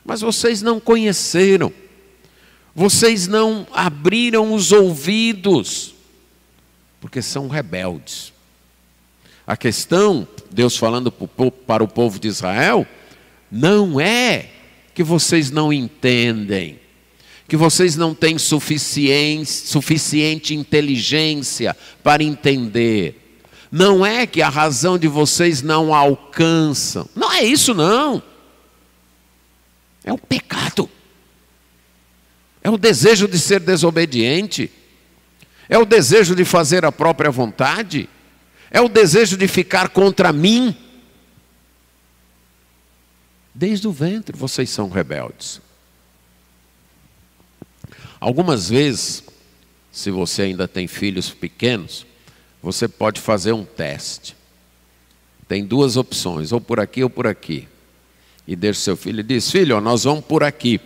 Mas vocês não conheceram. Vocês não abriram os ouvidos, porque são rebeldes. A questão, Deus falando para o povo de Israel, não é que vocês não entendem, que vocês não têm suficiente inteligência para entender. Não é que a razão de vocês não alcançam. Não é isso, não. É o pecado. É o desejo de ser desobediente. É o desejo de fazer a própria vontade. É o desejo de ficar contra mim. Desde o ventre vocês são rebeldes. Algumas vezes, se você ainda tem filhos pequenos, você pode fazer um teste. Tem duas opções, ou por aqui ou por aqui. E deixa seu filho e diz: filho, nós vamos por aqui.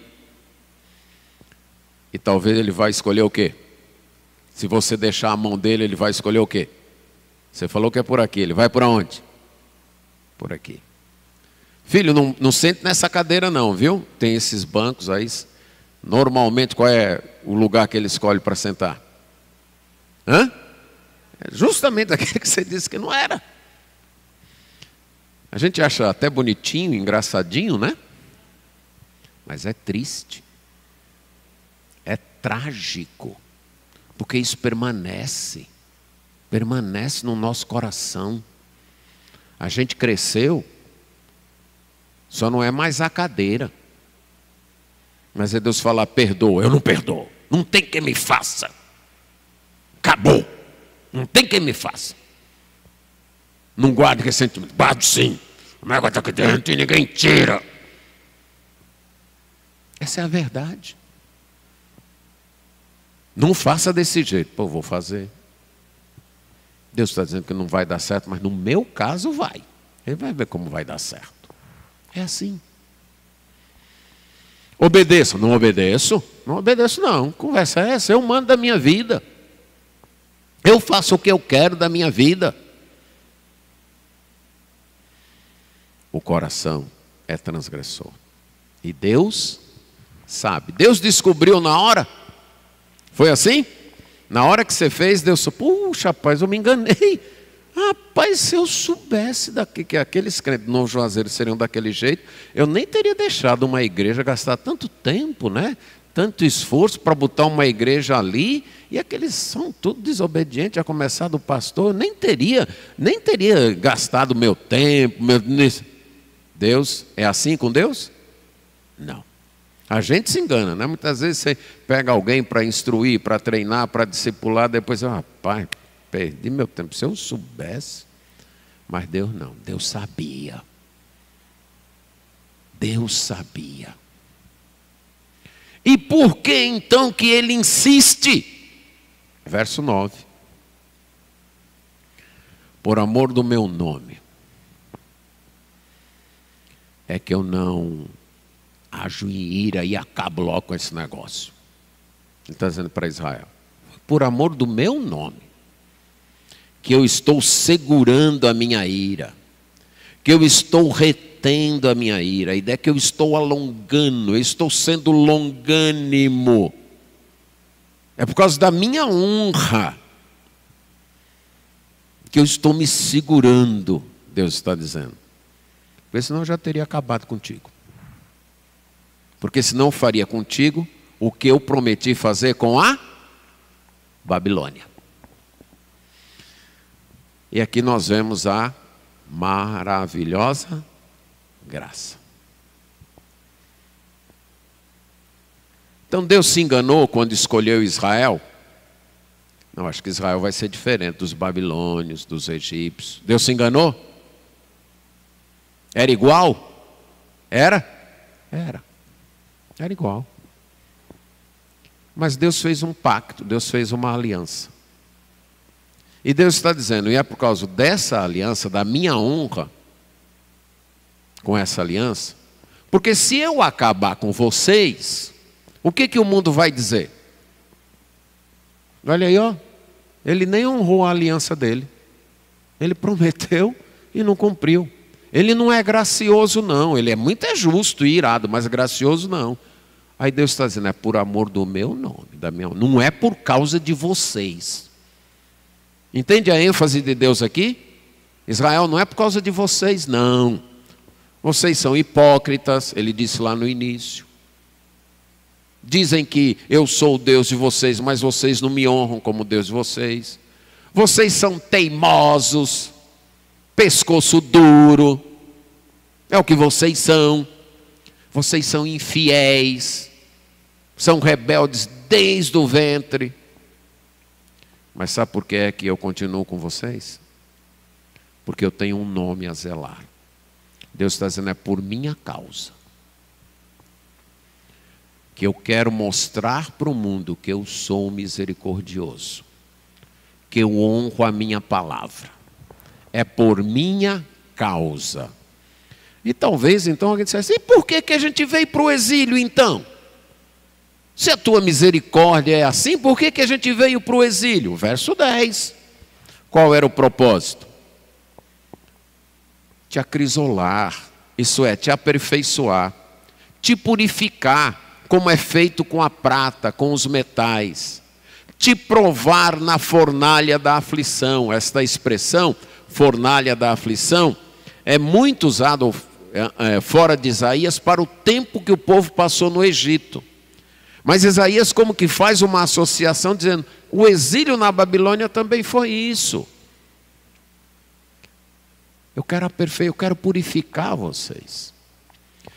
E talvez ele vai escolher o quê? Se você deixar a mão dele, ele vai escolher o quê? Você falou que é por aqui, ele vai por onde? Por aqui. Filho, não sente nessa cadeira não, viu? Tem esses bancos aí. Normalmente, qual é o lugar que ele escolhe para sentar? É justamente aquele que você disse que não era. A gente acha até bonitinho, engraçadinho, né? Mas é triste. É trágico. Porque isso permanece no nosso coração. A gente cresceu, só não é mais a cadeira. Mas é Deus falar: perdoa. Eu não perdoo. Não tem quem me faça. Acabou. Não tem quem me faça. Não guarde esse sentimento. Guardo sim. O negócio está aqui dentro e ninguém tira. Essa é a verdade. Não faça desse jeito. Pô, vou fazer. Deus está dizendo que não vai dar certo, mas no meu caso vai. Ele vai ver como vai dar certo. É assim. Obedeço. Não obedeço? Não obedeço não. Conversa é essa. Eu mando da minha vida. Eu faço o que eu quero da minha vida. O coração é transgressor. E Deus sabe. Deus descobriu na hora. Foi assim? Na hora que você fez, Deus falou: puxa, rapaz, eu me enganei. Rapaz, se eu soubesse que aqueles crentes no Novo Juazeiro seriam daquele jeito, eu nem teria deixado uma igreja gastar tanto tempo, né? Tanto esforço para botar uma igreja ali, e aqueles são tudo desobedientes, a começar do pastor, nem teria gastado meu tempo. Deus, é assim com Deus? Não. A gente se engana, né? Muitas vezes você pega alguém para instruir, para treinar, para discipular, depois, rapaz, perdi meu tempo. Se eu soubesse, mas Deus não, Deus sabia. Deus sabia. E por que então que ele insiste? Verso 9. Por amor do meu nome, é que eu não ajo em ira e acabo logo com esse negócio. Ele está dizendo para Israel: por amor do meu nome, que eu estou segurando a minha ira, que eu estou retendo retendo a minha ira. A ideia é que eu estou alongando, eu estou sendo longânimo. É por causa da minha honra que eu estou me segurando, Deus está dizendo. Porque senão eu já teria acabado contigo. Porque senão eu faria contigo o que eu prometi fazer com a Babilônia. E aqui nós vemos a maravilhosa graça. Então Deus se enganou quando escolheu Israel? Não, acho que Israel vai ser diferente dos babilônios, dos egípcios. Deus se enganou? Era igual? Era? Era. Era igual. Mas Deus fez um pacto, Deus fez uma aliança. E Deus está dizendo, e é por causa dessa aliança, da minha honra com essa aliança, porque se eu acabar com vocês, o que o mundo vai dizer? Olha aí, ó, ele nem honrou a aliança dele. Ele prometeu e não cumpriu. Ele não é gracioso não, ele é muito justo e irado, mas gracioso não. Aí Deus está dizendo, é por amor do meu nome, da minha honra. Não é por causa de vocês. Entende a ênfase de Deus aqui? Israel não é por causa de vocês, não. Vocês são hipócritas, ele disse lá no início. Dizem que eu sou o Deus de vocês, mas vocês não me honram como Deus de vocês. Vocês são teimosos, pescoço duro. É o que vocês são. Vocês são infiéis, são rebeldes desde o ventre. Mas sabe por que é que eu continuo com vocês? Porque eu tenho um nome a zelar. Deus está dizendo, é por minha causa que eu quero mostrar para o mundo que eu sou misericordioso, que eu honro a minha palavra. É por minha causa. E talvez então alguém dissesse, e por que a gente veio para o exílio então? Se a tua misericórdia é assim, por que a gente veio para o exílio? Verso 10. Qual era o propósito? Te acrisolar, isso é, te aperfeiçoar, te purificar, como é feito com a prata, com os metais, te provar na fornalha da aflição. Esta expressão, fornalha da aflição, é muito usado fora de Isaías para o tempo que o povo passou no Egito. Mas Isaías como que faz uma associação dizendo, o exílio na Babilônia também foi isso. Eu quero purificar vocês.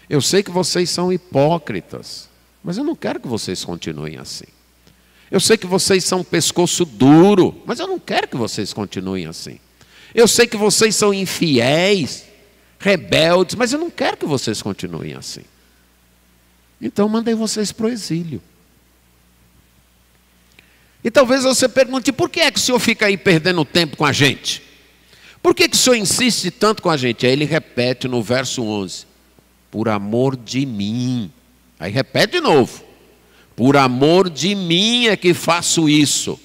Eu sei que vocês são hipócritas, mas eu não quero que vocês continuem assim. Eu sei que vocês são pescoço duro, mas eu não quero que vocês continuem assim. Eu sei que vocês são infiéis, rebeldes, mas eu não quero que vocês continuem assim. Então mandei vocês para o exílio. E talvez você pergunte, por que é que o senhor fica aí perdendo tempo com a gente? Por que o senhor insiste tanto com a gente? Aí ele repete no verso 11, por amor de mim. Aí repete de novo, por amor de mim é que faço isso.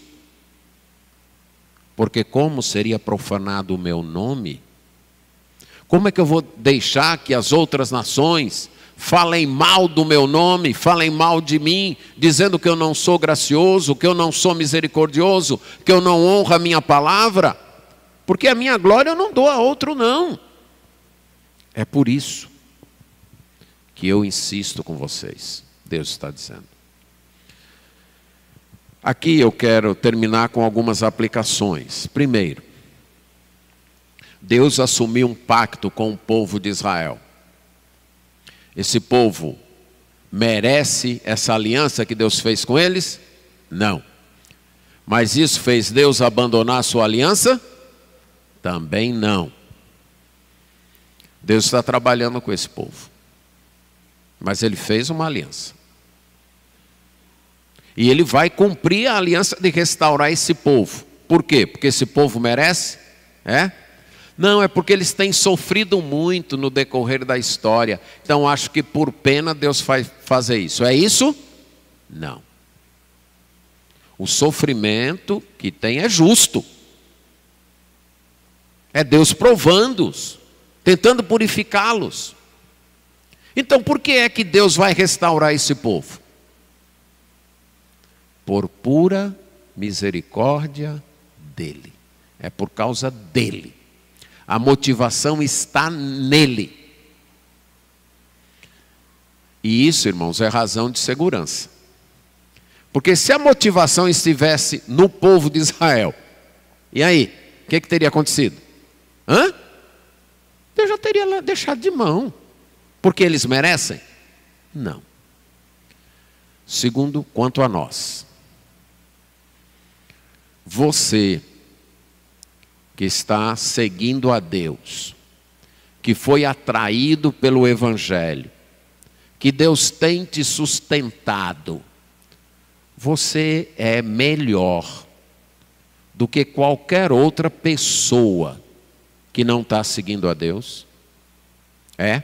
Porque como seria profanado o meu nome? Como é que eu vou deixar que as outras nações falem mal do meu nome, falem mal de mim, dizendo que eu não sou gracioso, que eu não sou misericordioso, que eu não honro a minha palavra? Porque a minha glória eu não dou a outro não. É por isso que eu insisto com vocês, Deus está dizendo. Aqui eu quero terminar com algumas aplicações. Primeiro, Deus assumiu um pacto com o povo de Israel. Esse povo merece essa aliança que Deus fez com eles? Não. Mas isso fez Deus abandonar a sua aliança? Também não. Deus está trabalhando com esse povo. Mas ele fez uma aliança. E ele vai cumprir a aliança de restaurar esse povo. Por quê? Porque esse povo merece? Não, é porque eles têm sofrido muito no decorrer da história. Então acho que por pena Deus vai fazer isso. É isso? Não. O sofrimento que tem é justo. É Deus provando-os, tentando purificá-los. Então por que é que Deus vai restaurar esse povo? Por pura misericórdia dele. É por causa dele. A motivação está nele. E isso, irmãos, é razão de segurança. Porque se a motivação estivesse no povo de Israel, e aí, o que teria acontecido? Deus já teria deixado de mão. Porque eles merecem? Não. Segundo, quanto a nós. Você que está seguindo a Deus, que foi atraído pelo Evangelho, que Deus tem te sustentado, você é melhor do que qualquer outra pessoa que não está seguindo a Deus? É?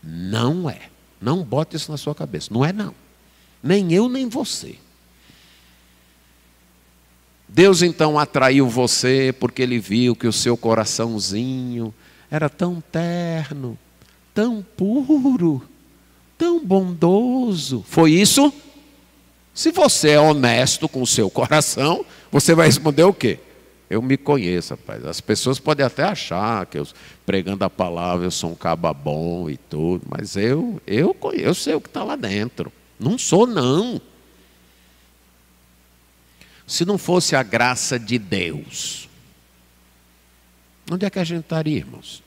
Não é. Não bote isso na sua cabeça. Não é não. Nem eu, nem você. Deus então atraiu você porque Ele viu que o seu coraçãozinho era tão terno, tão puro, tão bondoso. Foi isso? Se você é honesto com o seu coração, você vai responder o quê? Eu me conheço, rapaz. As pessoas podem até achar que eu, pregando a palavra, eu sou um caba bom e tudo, mas eu sei o que está lá dentro. Não sou, não. Se não fosse a graça de Deus, onde é que a gente estaria, irmãos?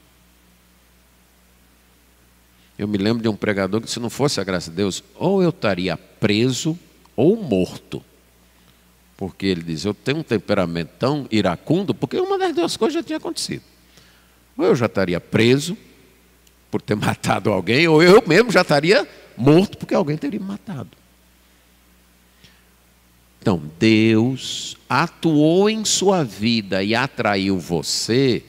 Eu me lembro de um pregador que, se não fosse a graça de Deus, ou eu estaria preso ou morto. Porque ele diz, eu tenho um temperamento tão iracundo, porque uma das duas coisas já tinha acontecido. Ou eu já estaria preso por ter matado alguém, ou eu mesmo já estaria morto porque alguém teria me matado. Então, Deus atuou em sua vida e atraiu você.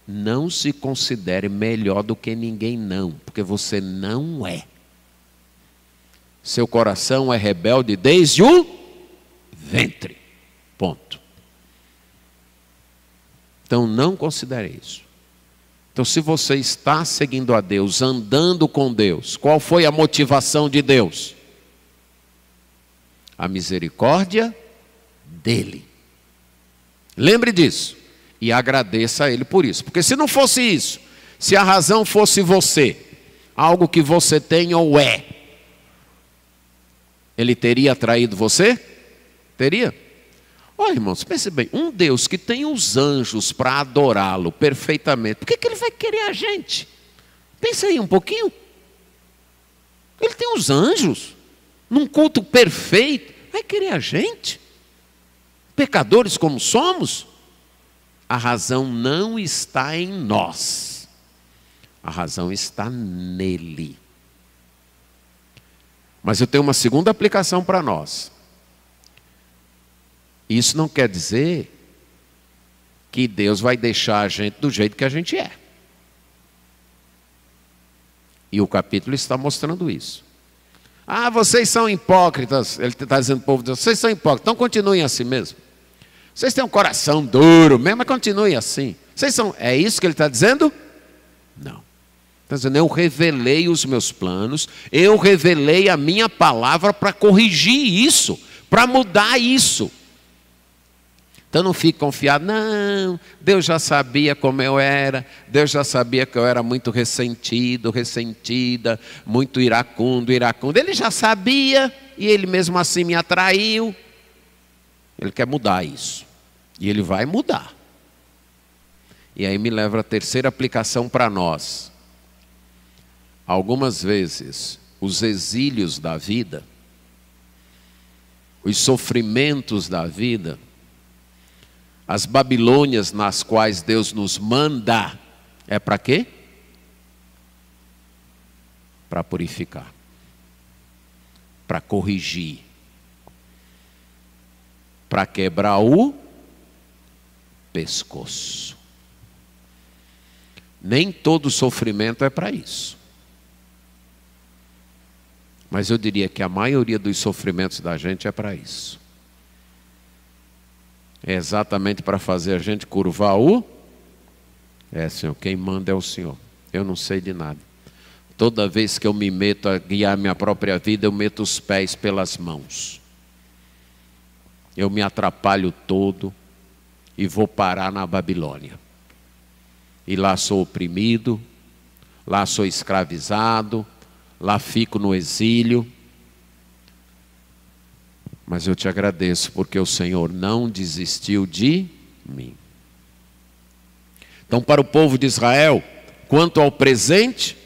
Não se considere melhor do que ninguém, não, porque você não é. Seu coração é rebelde desde o ventre. Ponto. Então, não considere isso. Então, se você está seguindo a Deus, andando com Deus, qual foi a motivação de Deus? A misericórdia dele. Lembre disso. E agradeça a ele por isso. Porque se não fosse isso, se a razão fosse você, algo que você tem ou é, ele teria atraído você? Teria? Olha, irmãos, pense bem, um Deus que tem os anjos para adorá-lo perfeitamente, por que ele vai querer a gente? Pensa aí um pouquinho. Ele tem os anjos, num culto perfeito, vai querer a gente? Pecadores como somos? A razão não está em nós, a razão está nele. Mas eu tenho uma segunda aplicação para nós. Isso não quer dizer que Deus vai deixar a gente do jeito que a gente é. E o capítulo está mostrando isso. Ah, vocês são hipócritas. Ele está dizendo ao povo, vocês são hipócritas, então continuem assim mesmo. Vocês têm um coração duro mesmo, mas continuem assim. É isso que ele está dizendo? Não. Está dizendo, eu revelei os meus planos, eu revelei a minha palavra para corrigir isso, para mudar isso. Então não fique confiado, não, Deus já sabia como eu era, Deus já sabia que eu era muito ressentido, ressentida, muito iracundo. Ele já sabia e ele mesmo assim me atraiu. Ele quer mudar isso. E ele vai mudar. E aí me leva a terceira aplicação para nós. Algumas vezes, os exílios da vida, os sofrimentos da vida, as Babilônias nas quais Deus nos manda, é para quê? Para purificar, para corrigir, para quebrar o pescoço. Nem todo sofrimento é para isso. Mas eu diria que a maioria dos sofrimentos da gente é para isso. É exatamente para fazer a gente curvar o... Senhor, quem manda é o Senhor. Eu não sei de nada. Toda vez que eu me meto a guiar minha própria vida, eu meto os pés pelas mãos. Eu me atrapalho todo e vou parar na Babilônia. E lá sou oprimido, lá sou escravizado, lá fico no exílio. Mas eu te agradeço porque o Senhor não desistiu de mim. Então, para o povo de Israel, quanto ao presente,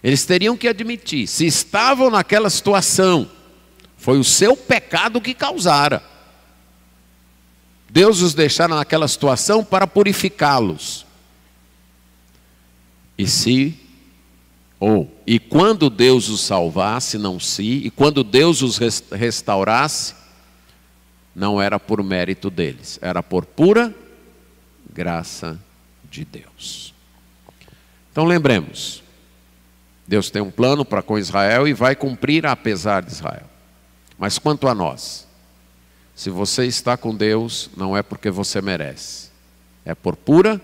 eles teriam que admitir, se estavam naquela situação, foi o seu pecado que causara. Deus os deixara naquela situação para purificá-los. E quando Deus os salvasse, e quando Deus os restaurasse, não era por mérito deles, era por pura graça de Deus. Então lembremos, Deus tem um plano para com Israel e vai cumprir apesar de Israel. Mas quanto a nós, se você está com Deus, não é porque você merece, é por pura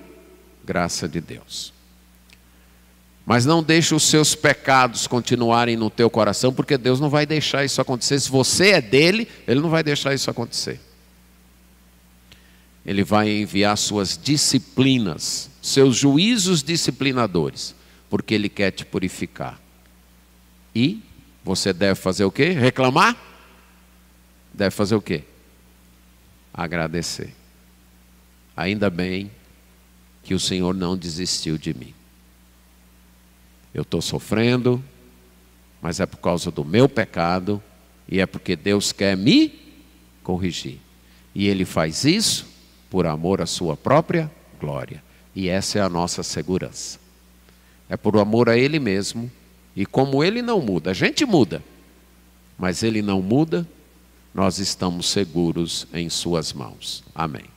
graça de Deus. Mas não deixe os seus pecados continuarem no teu coração, porque Deus não vai deixar isso acontecer. Se você é dele, Ele não vai deixar isso acontecer. Ele vai enviar suas disciplinas, seus juízos disciplinadores, porque Ele quer te purificar. E você deve fazer o quê? Reclamar? Deve fazer o quê? Agradecer. Ainda bem que o Senhor não desistiu de mim. Eu estou sofrendo, mas é por causa do meu pecado e é porque Deus quer me corrigir. E Ele faz isso por amor à sua própria glória. E essa é a nossa segurança. É por amor a Ele mesmo. E como Ele não muda, a gente muda, mas Ele não muda, nós estamos seguros em suas mãos. Amém.